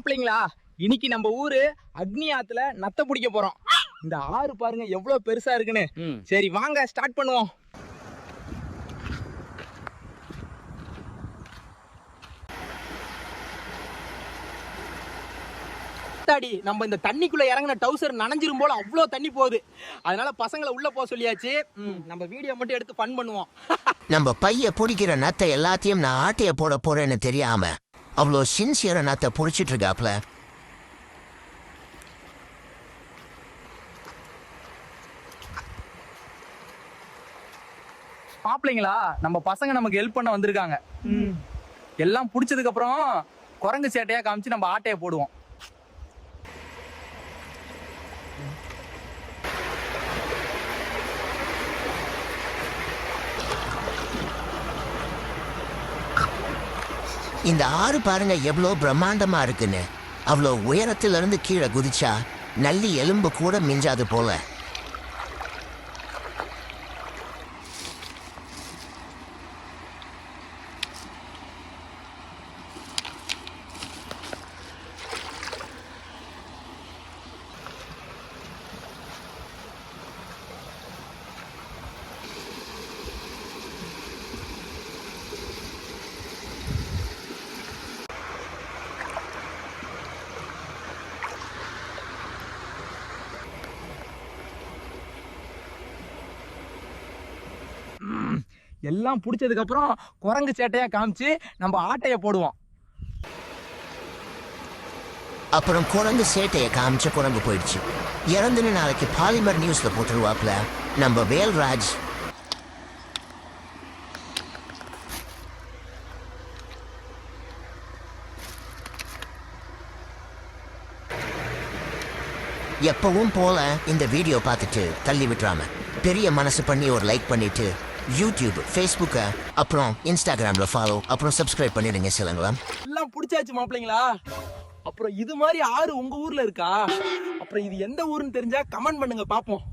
மாப்பிள்ளைங்களா, இன்னைக்கு நம்ம ஊரு அக்னி ஆத்துல நத்த பிடிக்க போறோம். இந்த ஆறு பாருங்க எவ்வளவு பெருசா இருக்குன்னு. சரி வாங்க ஸ்டார்ட் பண்ணுவோம். நம்ம இந்த தண்ணிக்குள்ள இறங்கின டவுசர் நனைஞ்சிரும் போல அவ்வளவு தண்ணி போகுது. அதனால பசங்களை உள்ள போக சொல்லியாச்சு. நம்ம வீடியோ மட்டும் எடுத்து ஃபன் பண்ணுவோம். நம்ம பைய பிடிக்கிற நத்தை எல்லாத்தையும் நான் ஆட்டைய போட போறேன்னு தெரியாம அவ்வளோ சின்சியரா நத்தை பிடிச்சிட்டு இருக்காப்ல. மாப்பிள்ளைங்களா, நம்ம பசங்க நமக்கு ஹெல்ப் பண்ண வந்திருக்காங்க. எல்லாம் பிடிச்சதுக்கு அப்புறம் குரங்கு சேட்டையா காமிச்சு நம்ம ஆட்டைய போடுவோம். இந்த ஆறு பாருங்க எவ்வளோ பிரம்மாண்டமா இருக்குன்னு. அவ்வளோ உயரத்திலிருந்து கீழே குதிச்சா நல்லி எலும்பு கூட மிஞ்சாது போல. எல்லாம் பிடிச்சதுக்கு அப்புறம் குரங்கு சேட்டையா காமிச்சு நம்ம ஆட்டைய போடுவோம். அப்புறம் குரங்கு சேட்டையை காமிச்ச குரங்கு போயிடுச்சு. இறந்துன்னு நாளைக்கு பாலிமர் நியூஸ்ல போட்டுருவாப்ல நம்ம வேல்ராஜ். எப்பவும் போல இந்த வீடியோ பார்த்துட்டு தள்ளி விட்டுறாம பெரிய மனசு பண்ணி ஒரு லைக் பண்ணிட்டு யூடியூப், ஃபேஸ்புக்கை, அப்புறம் இன்ஸ்டாகிராம்ல ஃபாலோ, அப்புறம் சப்ஸ்கிரைப் பண்ணிடுங்க சிலங்களா. எல்லாம் பிடிச்சாச்சு மாப்பிள்ளைங்களா. அப்புறம் இது மாதிரி ஆறு உங்க ஊர்ல இருக்கா? அப்புறம் இது எந்த ஊருன்னு தெரிஞ்சா கமெண்ட் பண்ணுங்க பாப்போம்.